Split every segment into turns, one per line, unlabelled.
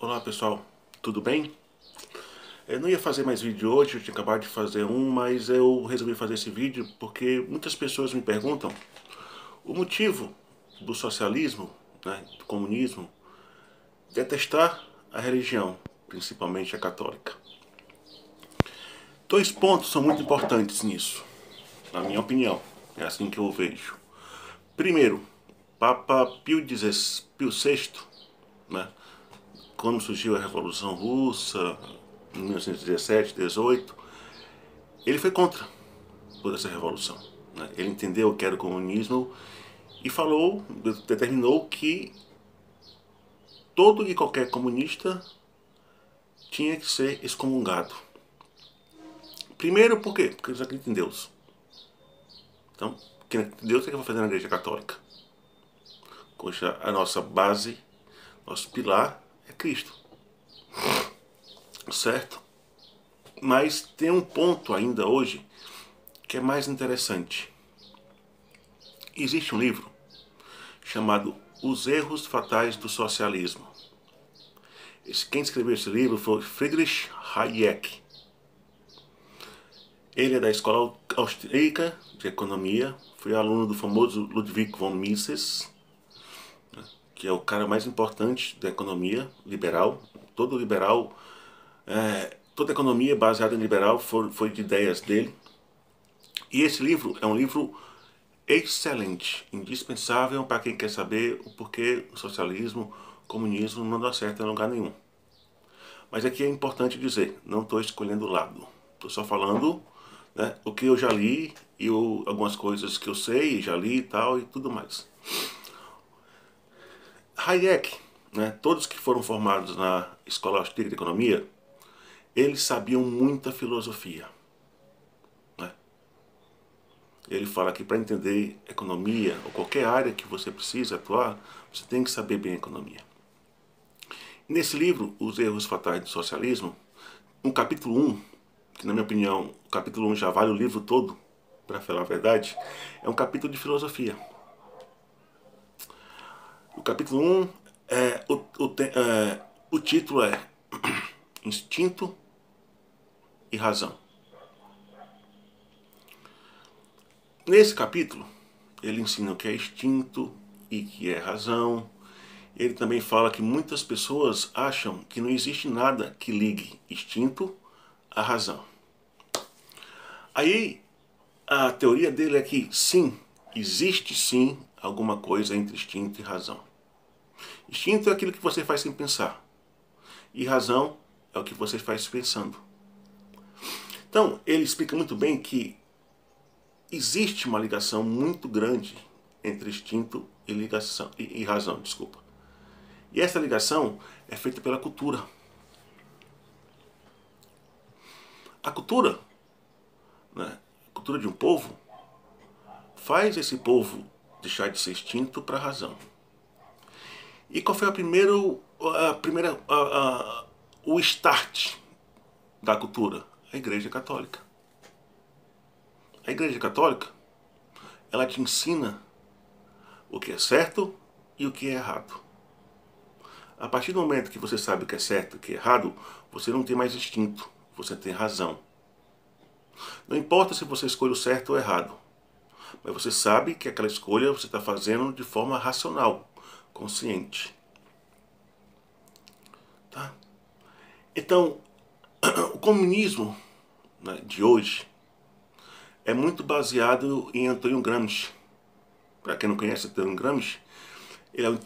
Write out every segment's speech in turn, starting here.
Olá pessoal, tudo bem? Eu não ia fazer mais vídeo hoje, eu tinha acabado de fazer um, mas eu resolvi fazer esse vídeo porque muitas pessoas me perguntam o motivo do socialismo, né, do comunismo, detestar a religião, principalmente a católica. Dois pontos são muito importantes nisso, na minha opinião, é assim que eu vejo. Primeiro, Papa Pio VI, né, quando surgiu a Revolução Russa, em 1917, 18, ele foi contra toda essa revolução, né? Ele entendeu o que era o comunismo e falou, determinou que todo e qualquer comunista tinha que ser excomungado. Primeiro, por quê? Porque eles acreditam em Deus. Então, quem acredita em Deus, o que vai fazer na Igreja Católica? Poxa, a nossa base, nosso pilar é Cristo, certo? Mas tem um ponto ainda hoje que é mais interessante. Existe um livro chamado Os Erros Fatais do Socialismo. Quem escreveu esse livro foi Friedrich Hayek. Ele é da escola austríaca de economia, foi aluno do famoso Ludwig von Mises, que é o cara mais importante da economia liberal. Todo liberal, toda economia baseada em liberal foi de ideias dele. E esse livro é um livro excelente, indispensável para quem quer saber o porquê o socialismo, o comunismo não dá certo em lugar nenhum. Mas aqui é importante dizer, não estou escolhendo lado. Estou só falando, né, o que eu já li e algumas coisas que eu sei e já li e tal e tudo mais. Hayek, né, todos que foram formados na Escola Austríaca de Economia, eles sabiam muita filosofia, né? Ele fala que para entender economia ou qualquer área que você precisa atuar, você tem que saber bem economia. Nesse livro, Os Erros Fatais do Socialismo, no capítulo 1, que na minha opinião, o capítulo 1 já vale o livro todo, para falar a verdade, é um capítulo de filosofia. O capítulo 1, o título é Instinto e Razão. Nesse capítulo, ele ensina o que é instinto e o que é razão. Ele também fala que muitas pessoas acham que não existe nada que ligue instinto à razão. Aí, a teoria dele é que sim, existe sim alguma coisa entre instinto e razão. Instinto é aquilo que você faz sem pensar. E razão é o que você faz pensando. Então, ele explica muito bem que existe uma ligação muito grande entre instinto e razão, desculpa. E essa ligação é feita pela cultura. A cultura, né, a cultura de um povo, faz esse povo deixar de ser instinto para a razão. E qual foi o start da cultura? A Igreja Católica. A Igreja Católica, ela te ensina o que é certo e o que é errado. A partir do momento que você sabe o que é certo e o que é errado, você não tem mais instinto, você tem razão. Não importa se você escolhe o certo ou o errado, mas você sabe que aquela escolha você está fazendo de forma racional, consciente. Tá? Então, o comunismo, né, de hoje é muito baseado em Antônio Gramsci. Para quem não conhece Antônio Gramsci, ele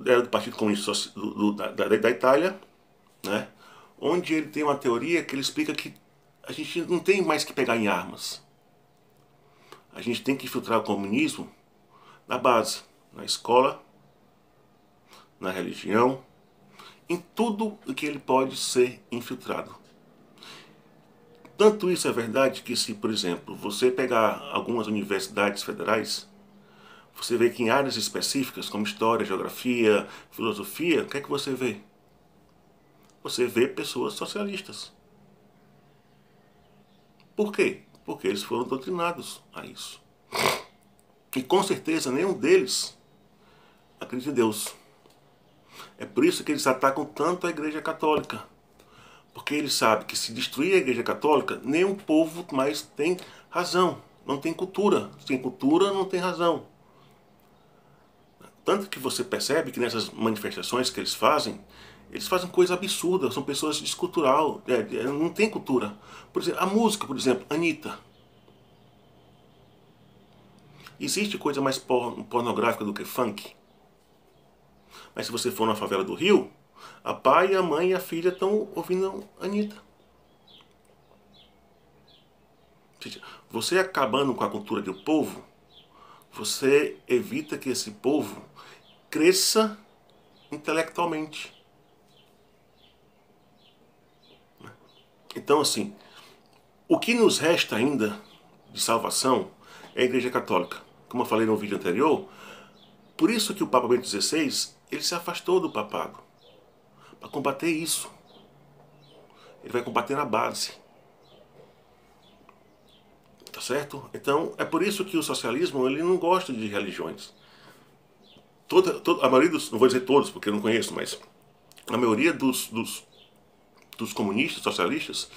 era do Partido Comunista da Itália, né, onde ele tem uma teoria que ele explica que a gente não tem mais que pegar em armas. A gente tem que filtrar o comunismo na base, na escola, na religião, em tudo o que ele pode ser infiltrado. Tanto isso é verdade que se, por exemplo, você pegar algumas universidades federais, você vê que em áreas específicas, como história, geografia, filosofia, o que é que você vê? Você vê pessoas socialistas. Por quê? Porque eles foram doutrinados a isso. E com certeza nenhum deles acredita em Deus. É por isso que eles atacam tanto a Igreja Católica. Porque eles sabem que se destruir a Igreja Católica, nenhum povo mais tem razão. Não tem cultura. Sem cultura, não tem razão. Tanto que você percebe que nessas manifestações que eles fazem coisa absurda, são pessoas descultural, não tem cultura. Por exemplo, a música, por exemplo, Anitta. Existe coisa mais pornográfica do que funk? Mas se você for na favela do Rio, a pai, a mãe e a filha estão ouvindo Anitta. Você acabando com a cultura do povo, você evita que esse povo cresça intelectualmente. Então, assim, o que nos resta ainda de salvação é a Igreja Católica. Como eu falei no vídeo anterior, por isso que o Papa Bento XVI, ele se afastou do papado, para combater isso. Ele vai combater na base. Tá certo? Então, é por isso que o socialismo, ele não gosta de religiões. A maioria dos, não vou dizer todos, porque eu não conheço, mas a maioria dos comunistas, socialistas,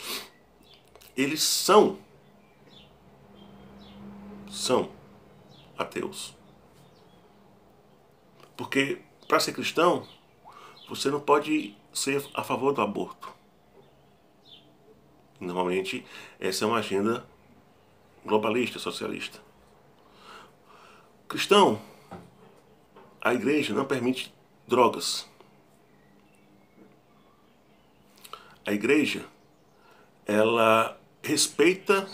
eles são ateus. Porque para ser cristão, você não pode ser a favor do aborto. Normalmente, essa é uma agenda globalista, socialista. Cristão, a igreja não permite drogas. A igreja, ela respeita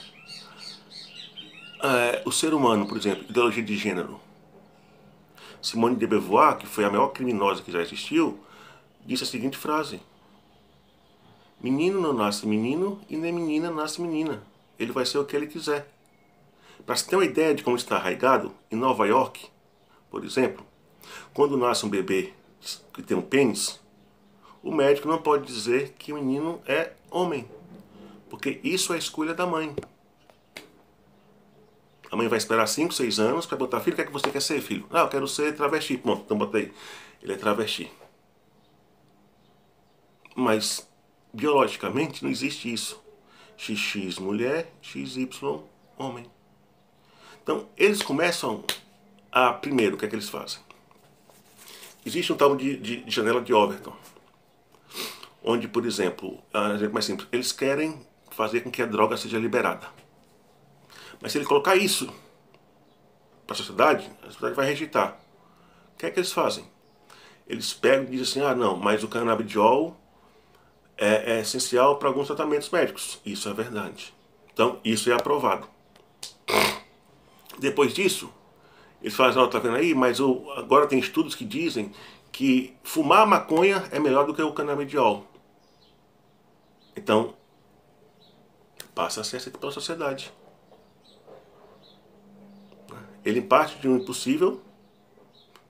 o ser humano, por exemplo, ideologia de gênero. Simone de Beauvoir, que foi a maior criminosa que já existiu, disse a seguinte frase: menino não nasce menino e nem menina nasce menina. Ele vai ser o que ele quiser. Para você ter uma ideia de como está arraigado, em Nova York, por exemplo, quando nasce um bebê que tem um pênis, o médico não pode dizer que o menino é homem, porque isso é a escolha da mãe. A mãe vai esperar 5, 6 anos para botar: filho, o que é que você quer ser, filho? Ah, eu quero ser travesti. Pronto, então botei. Ele é travesti. Mas, biologicamente, não existe isso. XX mulher, XY homem. Então, eles começam a... Primeiro, o que é que eles fazem? Existe um tal de janela de Overton, onde, por exemplo, exemplo mais simples, eles querem fazer com que a droga seja liberada. Mas se ele colocar isso para a sociedade vai rejeitar. O que é que eles fazem? Eles pegam e dizem assim: ah, não, mas o canabidiol é essencial para alguns tratamentos médicos. Isso é verdade. Então, isso é aprovado. Depois disso, eles falam: ó, tá vendo aí, mas agora tem estudos que dizem que fumar maconha é melhor do que o canabidiol. Então, passa a ser aceito pela sociedade. Ele parte de um impossível,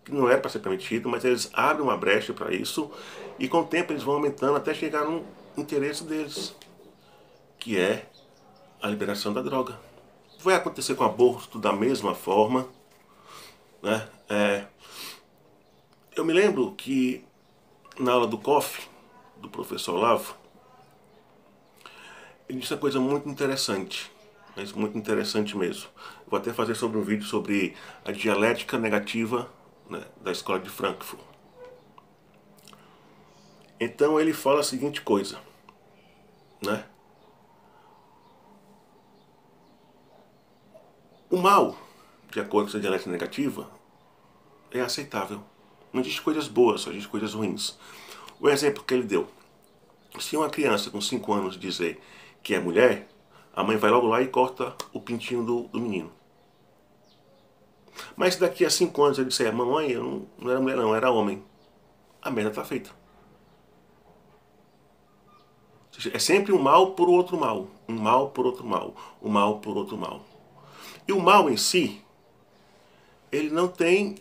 que não era para ser permitido, mas eles abrem uma brecha para isso, e com o tempo eles vão aumentando até chegar no interesse deles, que é a liberação da droga. Vai acontecer com o aborto da mesma forma, né? Eu me lembro que na aula do COF, do professor Olavo, ele disse uma coisa muito interessante, mas muito interessante mesmo. Vou até fazer sobre um vídeo sobre a dialética negativa, né, da escola de Frankfurt. Então ele fala a seguinte coisa, né? O mal, de acordo com essa dialética negativa, é aceitável. Não existe coisas boas, só existe coisas ruins. O exemplo que ele deu: se uma criança com 5 anos dizer que é mulher, a mãe vai logo lá e corta o pintinho do menino. Mas se daqui a 5 anos ele disser: mamãe, eu não era mulher não, era homem, a merda está feita. É sempre um mal por outro mal, um mal por outro mal, um mal por outro mal. E o mal em si, ele não tem...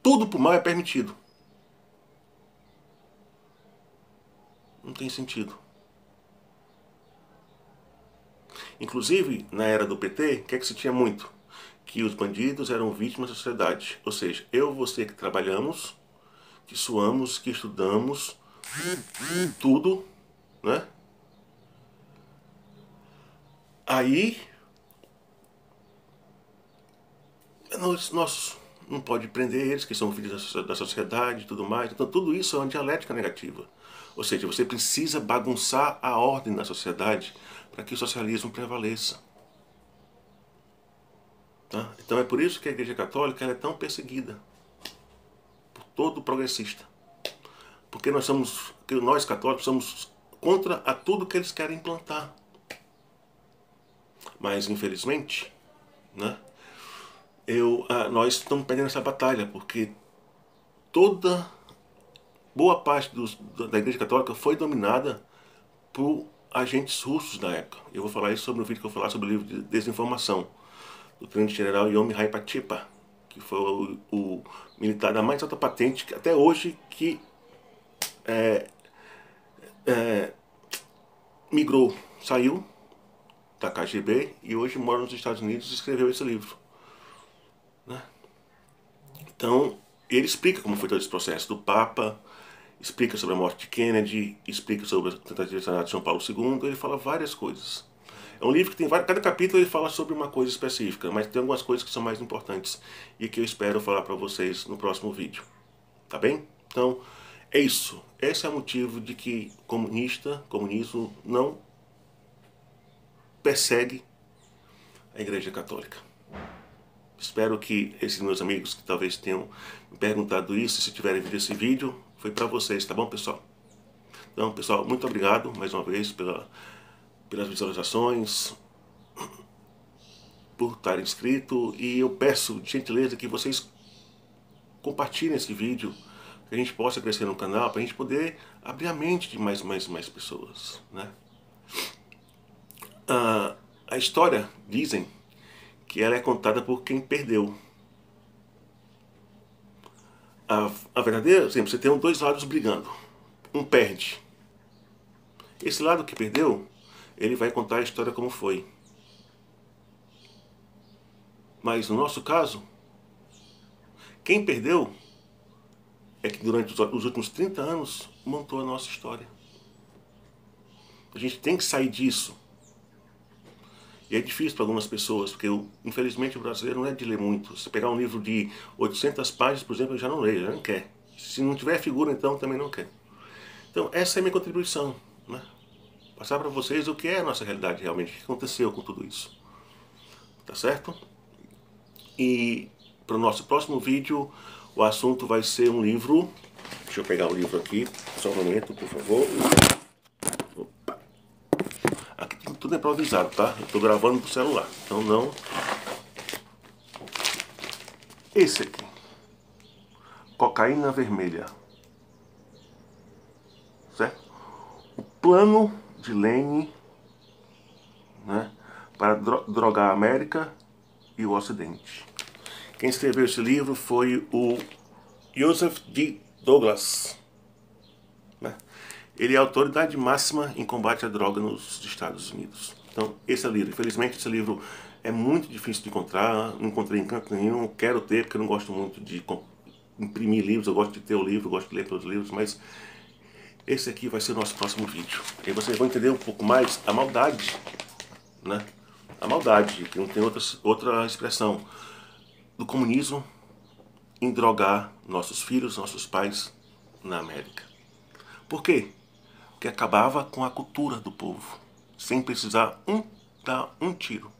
tudo por mal é permitido. Não tem sentido. Inclusive, na era do PT, o que é que se tinha muito? que os bandidos eram vítimas da sociedade. Ou seja, eu e você que trabalhamos, que suamos, que estudamos, tudo, né? Aí, nós não pode prender eles, que são filhos da sociedade e tudo mais. Então tudo isso é uma dialética negativa. Ou seja, você precisa bagunçar a ordem da sociedade para que o socialismo prevaleça. Tá? Então é por isso que a Igreja Católica ela é tão perseguida por todo progressista. Porque nós católicos somos contra a tudo que eles querem implantar. Mas infelizmente, né, nós estamos perdendo essa batalha, porque boa parte da Igreja Católica foi dominada por agentes russos da época. Eu vou falar isso sobre o vídeo que eu vou falar sobre o livro de desinformação do tenente-general Yomi-Hai Patipa, que foi o militar da mais alta patente que até hoje que migrou, saiu da KGB e hoje mora nos Estados Unidos e escreveu esse livro, né? Então, ele explica como foi todo esse processo do Papa, explica sobre a morte de Kennedy, explica sobre a tentativa de assassinato de João Paulo II, ele fala várias coisas. É um livro que tem cada capítulo ele fala sobre uma coisa específica, mas tem algumas coisas que são mais importantes e que eu espero falar para vocês no próximo vídeo. Tá bem? Então, é isso. Esse é o motivo de que comunismo não persegue a Igreja Católica. Espero que esses meus amigos que talvez tenham me perguntado isso, se tiverem visto esse vídeo, foi para vocês, tá bom, pessoal? Então, pessoal, muito obrigado mais uma vez pelas visualizações, por estarem inscritos, e eu peço de gentileza que vocês compartilhem esse vídeo, que a gente possa crescer no canal, para a gente poder abrir a mente de mais pessoas, né? A história, dizem, que ela é contada por quem perdeu. A verdadeira, sempre, você tem dois lados brigando. Um perde. Esse lado que perdeu, ele vai contar a história como foi. Mas no nosso caso, quem perdeu é que durante os últimos 30 anos montou a nossa história. A gente tem que sair disso. E é difícil para algumas pessoas, porque infelizmente o brasileiro não é de ler muito. Se pegar um livro de 800 páginas, por exemplo, eu já não leio, já não quer. Se não tiver figura, então também não quer. Então essa é a minha contribuição, né? Passar para vocês o que é a nossa realidade realmente, o que aconteceu com tudo isso. Tá certo? E para o nosso próximo vídeo, o assunto vai ser um livro. Deixa eu pegar o livro aqui, só um momento, por favor. Opa. Aqui tudo é improvisado, tá? Eu estou gravando pro celular, então não... Esse aqui. Cocaína vermelha. Certo? O plano de Lenin, né, para drogar a América e o Ocidente. Quem escreveu esse livro foi o Joseph D. Douglas, né? Ele é a autoridade máxima em combate à droga nos Estados Unidos. Então, esse é o livro. Infelizmente, esse livro é muito difícil de encontrar, não encontrei em canto nenhum, quero ter, porque eu não gosto muito de imprimir livros, eu gosto de ter o livro, eu gosto de ler todos os livros, mas esse aqui vai ser o nosso próximo vídeo. Aí vocês vão entender um pouco mais a maldade, né? A maldade, que não tem outra expressão, do comunismo em drogar nossos filhos, nossos pais na América. Por quê? Porque acabava com a cultura do povo, sem precisar dar um tiro.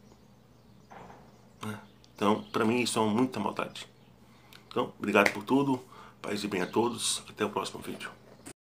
Então, para mim, isso é muita maldade. Então, obrigado por tudo, paz e bem a todos, até o próximo vídeo.